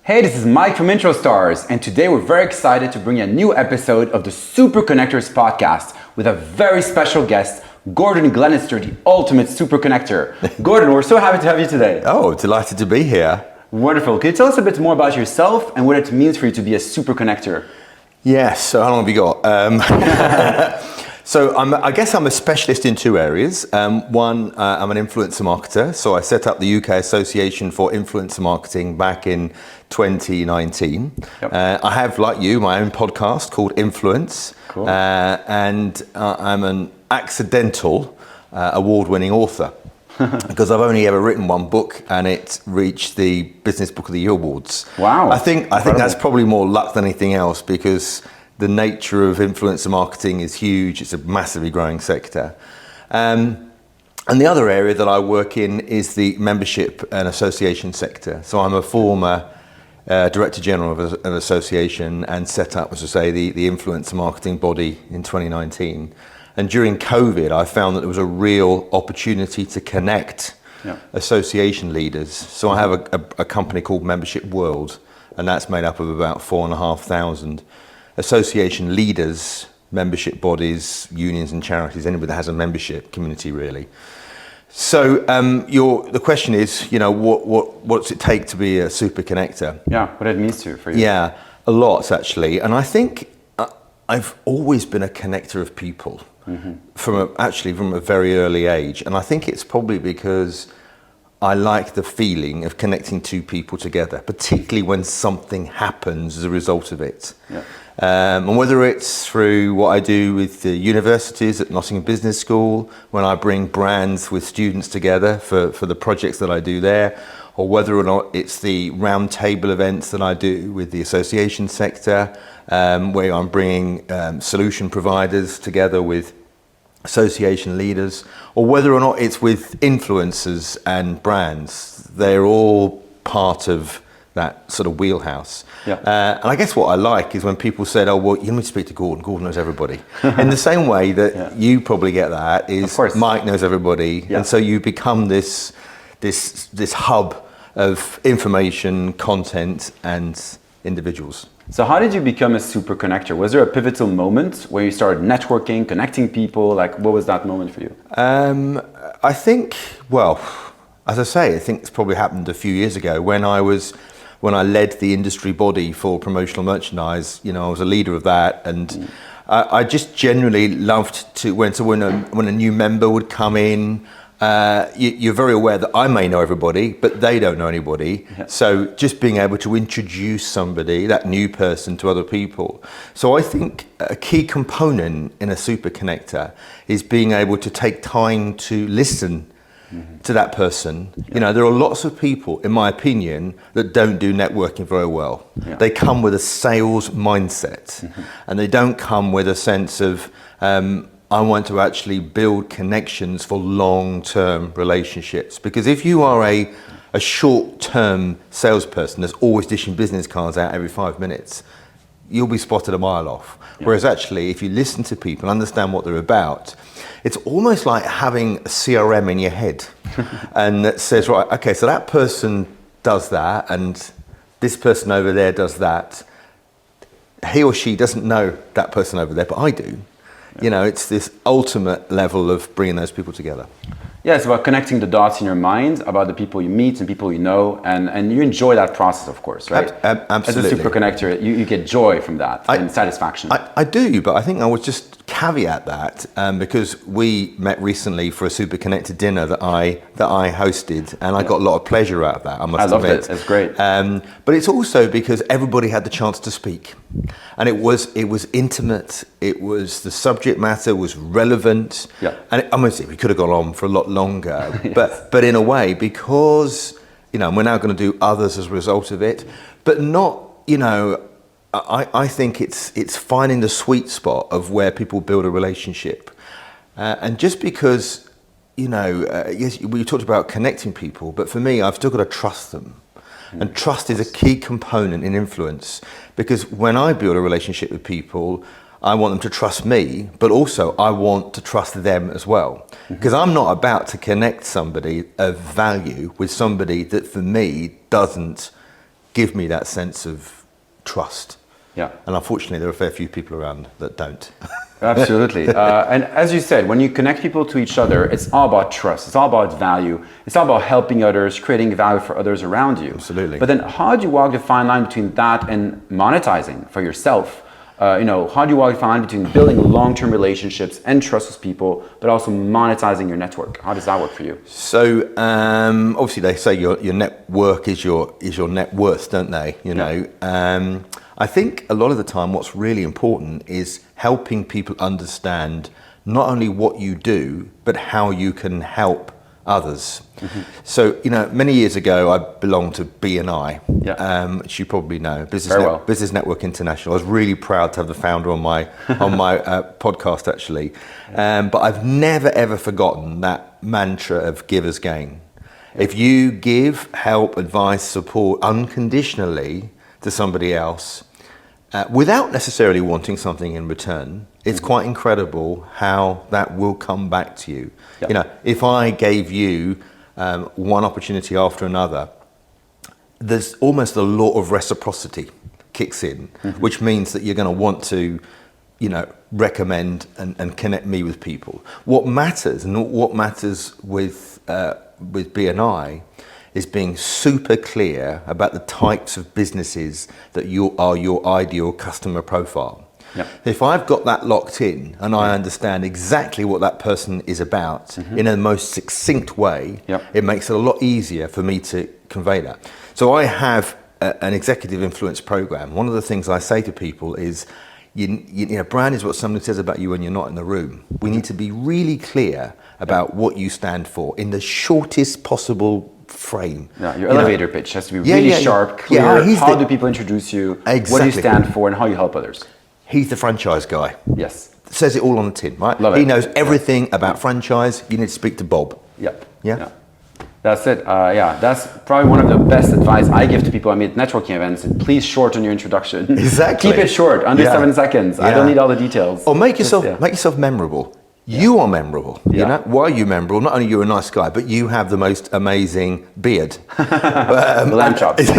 Hey, this is Mike from Introstars, and today we're very excited to bring you a new episode of the Super Connectors podcast with a very special guest, Gordon Glenister, the ultimate super connector. Gordon, we're so happy to have you today. Oh, delighted to be here. Wonderful. Can you tell us a bit more about yourself and what it means for you to be a super connector? Yes, so how long have you got? So I guess I'm a specialist in two areas. One, I'm an influencer marketer. So I set up the UK Association for Influencer Marketing back in 2019. Yep. I have, like you, my own podcast called Influence. Cool. And I'm an accidental award-winning author. Because I've only ever written one book and it reached the Business Book of the Year Awards. Wow. I think that's probably more luck than anything else, because the nature of influencer marketing is huge. It's a massively growing sector. And the other area that I work in is the membership and association sector. So I'm a former Director General of an association and set up, as I say, the influencer marketing body in 2019. And during COVID, I found that there was a real opportunity to connect association leaders. So I have a company called Membership World, and that's made up of about 4,500 association leaders, membership bodies, unions and charities, anybody that has a membership community really. So the question is, what's it take to be a super connector? Yeah, what it means for you. Yeah, a lot actually. And I think I've always been a connector of people from a very early age. And I think it's probably because I like the feeling of connecting two people together, particularly when something happens as a result of it. Yeah. And whether it's through what I do with the universities at Nottingham Business School, when I bring brands with students together for the projects that I do there, or whether or not it's the roundtable events that I do with the association sector, where I'm bringing solution providers together with association leaders, or whether or not it's with influencers and brands. They're all part of that sort of wheelhouse. Yeah. And I guess what I like is when people said, oh, well, you need to speak to Gordon. Gordon knows everybody. In the same way that you probably get that is Mike knows everybody. Yeah. And so you become this hub of information, content, and individuals. So how did you become a super connector? Was there a pivotal moment where you started networking, connecting people? Like, what was that moment for you? I think, well, as I say, I think it's probably happened a few years ago when I led the industry body for promotional merchandise. I was a leader of that, and I just generally loved to when a new member would come in. You're very aware that I may know everybody, but they don't know anybody. Yeah. So just being able to introduce somebody, that new person, to other people. So I think a key component in a super connector is being able to take time to listen to that person. Yeah. There are lots of people, in my opinion, that don't do networking very well. Yeah. They come with a sales mindset, and they don't come with a sense of I want to actually build connections for long-term relationships. Because if you are a short-term salesperson that's always dishing business cards out every 5 minutes, you'll be spotted a mile off. Yeah. Whereas actually, if you listen to people, understand what they're about, it's almost like having a CRM in your head. And that says, right, okay, so that person does that, and this person over there does that. He or she doesn't know that person over there, but I do. Yeah. It's this ultimate level of bringing those people together. Yeah, it's about connecting the dots in your mind about the people you meet and people you know, and you enjoy that process, of course, right? Absolutely. As a super connector, you get joy from that and satisfaction. I do, but I think I would just caveat that because we met recently for a super connected dinner that I hosted, and I got a lot of pleasure out of that. I loved it. It's great. But it's also because everybody had the chance to speak, and it was intimate. It was, the subject matter was relevant. Yeah. And we could have gone on for a lot longer, yes. but in a way, because we're now going to do others as a result of it, but not I think it's finding the sweet spot of where people build a relationship, and just because yes, we talked about connecting people, but for me, I've still got to trust them. And trust is a key component in influence, because when I build a relationship with people, I want them to trust me, but also I want to trust them as well. Because I'm not about to connect somebody of value with somebody that for me doesn't give me that sense of trust. Yeah. And unfortunately, there are a fair few people around that don't. Absolutely. And as you said, when you connect people to each other, it's all about trust. It's all about value. It's all about helping others, creating value for others around you. Absolutely. But then how do you walk the fine line between that and monetizing for yourself? How do you walk the fine line between building long-term relationships and trust with people, but also monetizing your network? How does that work for you? So obviously they say your network is your net worth, don't they? You know. I think a lot of the time what's really important is helping people understand not only what you do, but how you can help others. Mm-hmm. So, many years ago, I belonged to BNI, which you probably know, Business Network International. I was really proud to have the founder on my podcast, actually. But I've never, ever forgotten that mantra of givers gain. If you give, help, advice, support unconditionally to somebody else, without necessarily wanting something in return, it's quite incredible how that will come back to you. Yep. If I gave you one opportunity after another, there's almost the law of reciprocity kicks in, which means that you're going to want to, recommend and connect me with people. What matters with BNI is being super clear about the types of businesses that are your ideal customer profile. Yep. If I've got that locked in and I understand exactly what that person is about in a most succinct way, it makes it a lot easier for me to convey that. So I have an executive influence program. One of the things I say to people is, brand is what somebody says about you when you're not in the room. We need to be really clear about what you stand for in the shortest possible frame. Yeah, your elevator pitch has to be really sharp, clear. How do people introduce you? Exactly. What do you stand for and how you help others? He's the franchise guy. Yes. Says it all on the tin, right? Love it. He knows everything about franchise. You need to speak to Bob. Yep. Yeah? That's it. That's probably one of the best advice I give to people I meet at networking events. Please shorten your introduction. Exactly. Keep it short, under 7 seconds. I don't need all the details. Or make yourself memorable. You are memorable. Why are you memorable? Not only are you a nice guy, but you have the most amazing beard. Lamb chops.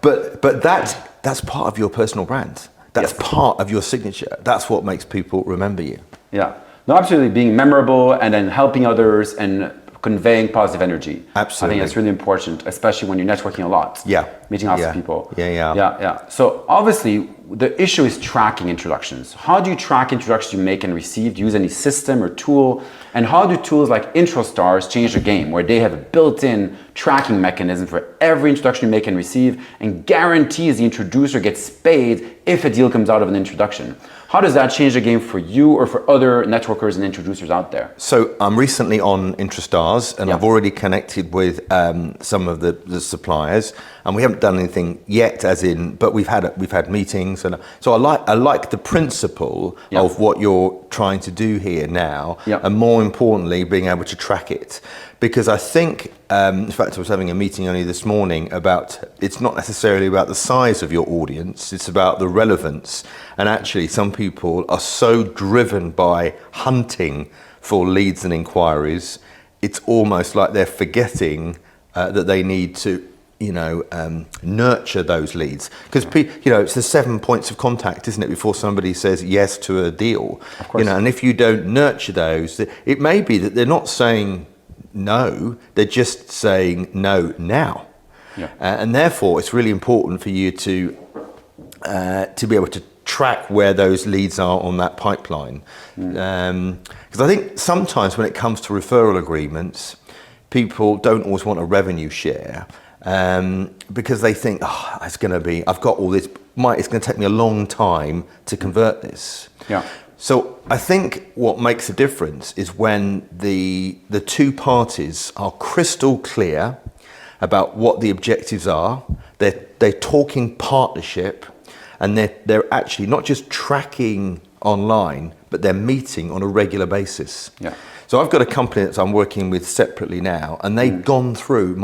but that's part of your personal brand. That's part of your signature. That's what makes people remember you. Yeah. No, absolutely. Being memorable and then helping others and conveying positive energy. Absolutely. I think that's really important, especially when you're networking a lot. Yeah. Meeting lots of people. Yeah. So obviously the issue is tracking introductions. How do you track introductions you make and receive? Do you use any system or tool? And how do tools like introstars change the game, where they have a built-in tracking mechanism for every introduction you make and receive and guarantees the introducer gets paid if a deal comes out of an introduction? How does that change the game for you or for other networkers and introducers out there? So I'm recently on introstars and I've already connected with some of the suppliers, and we haven't done anything yet, but we've had meetings, and so I like the principle of what you're trying to do here now, and more importantly, being able to track it. Because I think, in fact, I was having a meeting only this morning about, it's not necessarily about the size of your audience, it's about the relevance. And actually, some people are so driven by hunting for leads and inquiries, it's almost like they're forgetting that they need to, nurture those leads. Because, it's the 7 points of contact, isn't it, before somebody says yes to a deal. Of course. And if you don't nurture those, it may be that they're not saying no, they're just saying no now. And therefore, it's really important for you to be able to track where those leads are on that pipeline. Because I think sometimes when it comes to referral agreements, people don't always want a revenue share because they think, I've got all this, it's going to take me a long time to convert this. So I think what makes a difference is when the two parties are crystal clear about what the objectives are. They're talking partnership, and they're actually not just tracking online, but they're meeting on a regular basis. So I've got a company that I'm working with separately now, and they've gone through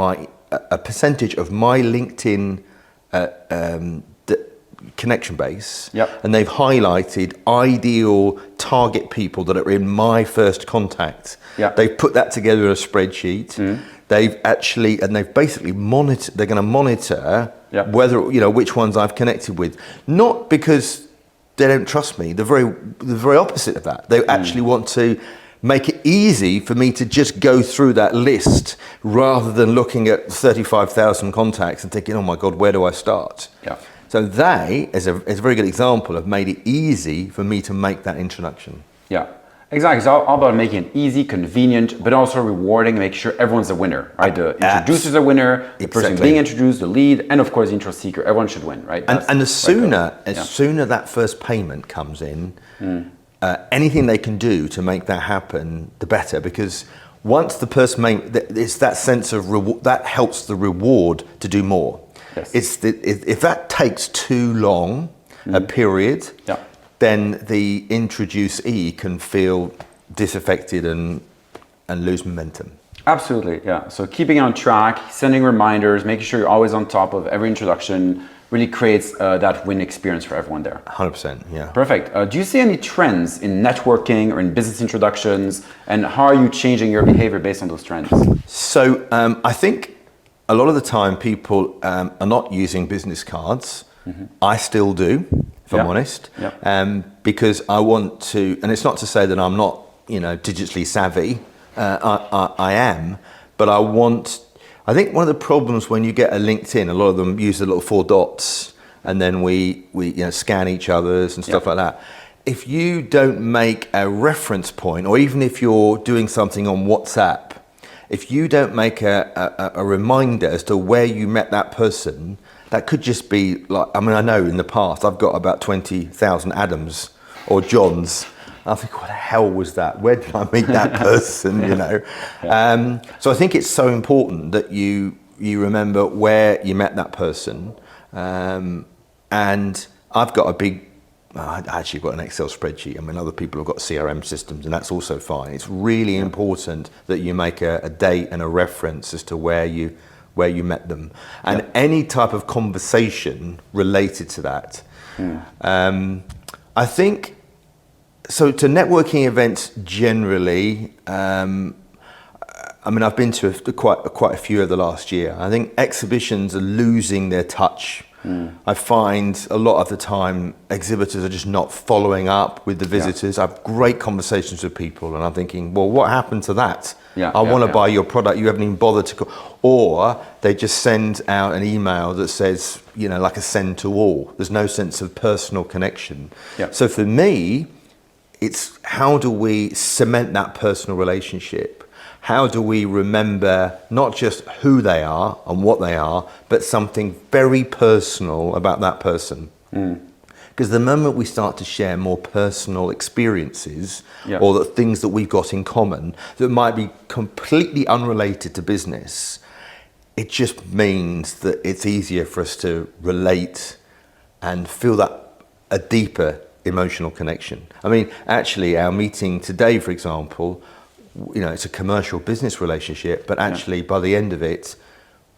a percentage of my LinkedIn connection base, and they've highlighted ideal target people that are in my first contact. They've put that together in a spreadsheet. they've basically monitor. They're going to monitor whether which ones I've connected with, not because they don't trust me. The very opposite of that. They actually want to make it easy for me to just go through that list rather than looking at 35,000 contacts and thinking, oh my God, where do I start? Yeah. So they, as a very good example, have made it easy for me to make that introduction. Yeah, exactly. It's all about making it easy, convenient, but also rewarding, make sure everyone's a winner, right? The introducer's a winner, the person being introduced, the lead, and of course the intro seeker. Everyone should win, right? And as sooner that first payment comes in, anything they can do to make that happen, the better. Because once the person it's that sense of reward that helps the reward to do more. Yes. If that takes too long a period, then the introducee can feel disaffected and lose momentum. Absolutely, yeah. So keeping on track, sending reminders, making sure you're always on top of every introduction really creates that win experience for everyone there. 100%, yeah. Perfect. Do you see any trends in networking or in business introductions, and how are you changing your behavior based on those trends? So I think a lot of the time people are not using business cards. I still do, if I'm honest, because I want to, and it's not to say that I'm not, digitally savvy. I am, but I think one of the problems when you get a LinkedIn, a lot of them use the little 4 dots, and then we scan each other's and stuff like that. If you don't make a reference point, or even if you're doing something on WhatsApp, if you don't make a reminder as to where you met that person, that could just be like, I know in the past I've got about 20,000 Adams or Johns. I think, what the hell was that? Where did I meet that person? So I think it's so important that you remember where you met that person. And I've got I actually got an Excel spreadsheet. Other people have got CRM systems, and that's also fine. It's really important that you make a date and a reference as to where you met them, and any type of conversation related to that. I think. So to networking events generally, I've been to quite a few over the last year. I think exhibitions are losing their touch. I find a lot of the time exhibitors are just not following up with the visitors. I have great conversations with people, and I'm thinking, well, what happened to that? I want to buy your product. You haven't even bothered to call. Or they just send out an email that says, like a send to all. There's no sense of personal connection. So for me, it's how do we cement that personal relationship? How do we remember not just who they are and what they are, but something very personal about that person? Because the moment we start to share more personal experiences or the things that we've got in common that might be completely unrelated to business, it just means that it's easier for us to relate and feel that a deeper emotional connection. Actually, our meeting today, for example, it's a commercial business relationship, but actually by the end of it,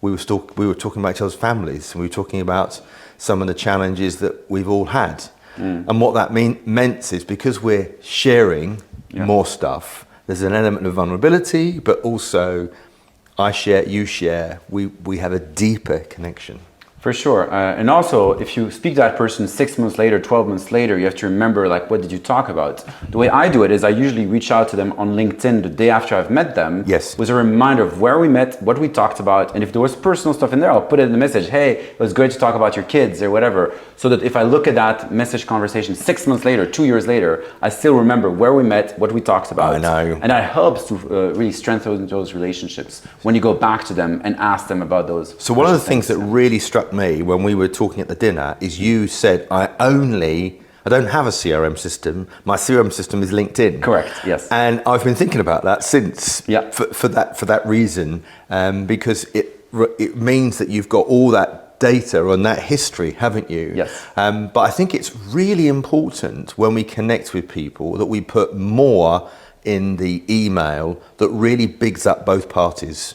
we were talking about each other's families, and we were talking about some of the challenges that we've all had. And what that meant is, because we're sharing more stuff, there's an element of vulnerability, but also I share, you share, we have a deeper connection. For sure. And also, if you speak to that person 6 months later, 12 months later, you have to remember, what did you talk about? The way I do it is I usually reach out to them on LinkedIn the day after I've met them with a reminder of where we met, what we talked about. And if there was personal stuff in there, I'll put it in the message. Hey, it was great to talk about your kids or whatever. So that if I look at that message conversation 6 months later, 2 years later, I still remember where we met, what we talked about. I know. And that helps to really strengthen those relationships when you go back to them and ask them about those. So one of the things that really struck me when we were talking at the dinner is you said, I don't have a CRM system. My CRM system is LinkedIn. Correct. Yes. And I've been thinking about that since. For that reason, because it means that you've got all that data on that history, haven't you? Yes. But I think it's really important when we connect with people that we put more in the email that really bigs up both parties.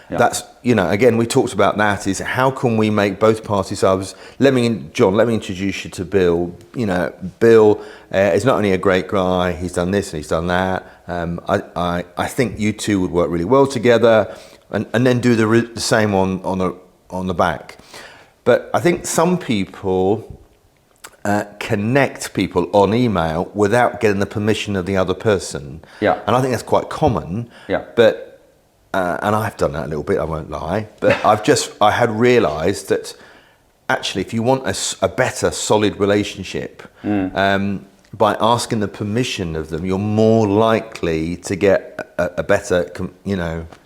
That's, again, we talked about that, is how can we make both parties. John, let me introduce you to Bill. Bill is not only a great guy, he's done this and he's done that. I think you two would work really well together. and then do the same on the back. But I think some people connect people on email without getting the permission of the other person. Yeah. And I think that's quite common. Yeah. But and I've done that a little bit, I won't lie. But I had realised that actually, if you want a better, solid relationship, by asking the permission of them, you're more likely to get a better,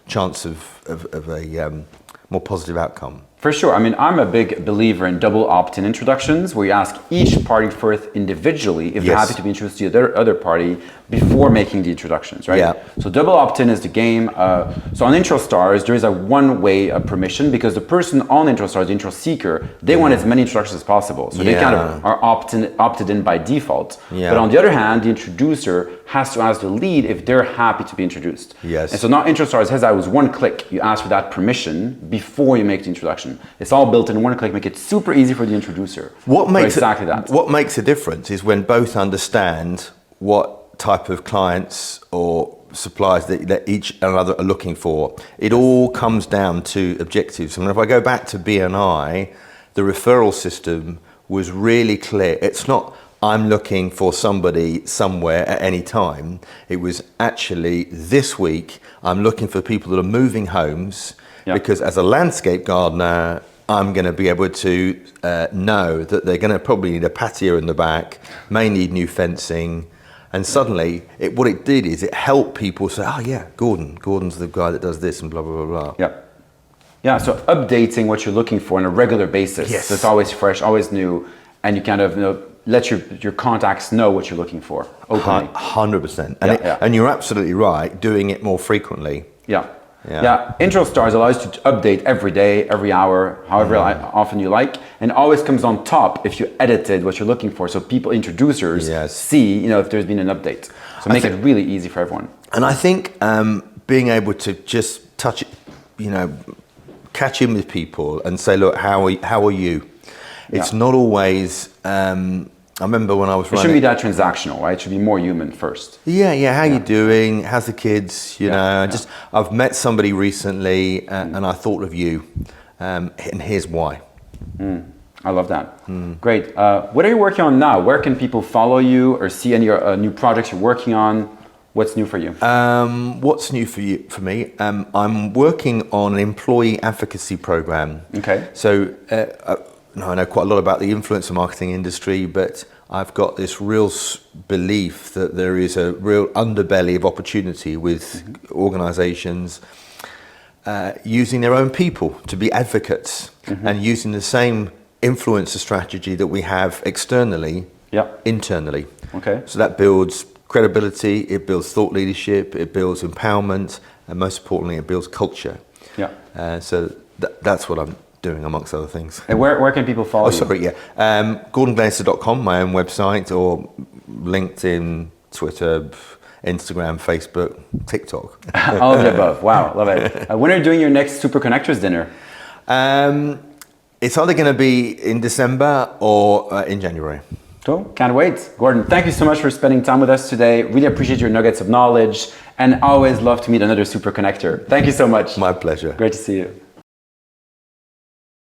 chance of a more positive outcome. For sure. I mean, I'm a big believer in double opt-in introductions, where you ask each party first individually if they're happy to be introduced to the other party before making the introductions, right? Yeah. So double opt-in is the game. So on introstars, there is a one-way permission, because the person on introstars, the intro seeker, they want as many introductions as possible. So they kind of are opted in by default. Yeah. But on the other hand, the introducer has to ask the lead if they're happy to be introduced. Yes. And so now introstars has that with one click. You ask for that permission before you make the introduction. It's all built in one click, make it super easy for the introducer. What makes that. What makes a difference is when both understand what type of clients or suppliers that each another are looking for. It all comes down to objectives. I mean, if I go back to BNI, the referral system was really clear. It's not I'm looking for somebody somewhere at any time. It was actually this week I'm looking for people that are moving homes, because as a landscape gardener, I'm going to be able to know that they're going to probably need a patio in the back, may need new fencing. And suddenly, what it did is it helped people say, oh yeah, Gordon's the guy that does this and blah, blah, blah, blah. Yeah. Yeah, so updating what you're looking for on a regular basis. Yes. So it's always fresh, always new, and you kind of let your contacts know what you're looking for openly. 100%. And you're absolutely right, doing it more frequently. Yeah, IntroStars allows you to update every day, every hour, however often you like, and always comes on top if you edited what you're looking for, so introducers see, if there's been an update. So make it really easy for everyone. And I think being able to just touch it, catch in with people and say, look, how are you? It's not always. I remember when I was running. It shouldn't be that transactional, right? It should be more human first. Yeah. How you doing? How's the kids? I've met somebody recently, and I thought of you, and here's why. I love that. Great. What are you working on now? Where can people follow you or see any new projects you're working on? What's new for you? What's new for me? I'm working on an employee advocacy program. Okay. So. I know quite a lot about the influencer marketing industry, but I've got this real belief that there is a real underbelly of opportunity with organizations using their own people to be advocates and using the same influencer strategy that we have externally, internally. Okay. So that builds credibility, it builds thought leadership, it builds empowerment, and most importantly, it builds culture. So that's what I'm doing, amongst other things. And where can people follow you? GordonGlenister.com, my own website, or LinkedIn, Twitter, Instagram, Facebook, TikTok. All of the above. Wow, love it. When are you doing your next Super Connectors dinner? It's either going to be in December or in January. Cool. Can't wait. Gordon, thank you so much for spending time with us today. Really appreciate your nuggets of knowledge, and always love to meet another Super Connector. Thank you so much. My pleasure. Great to see you.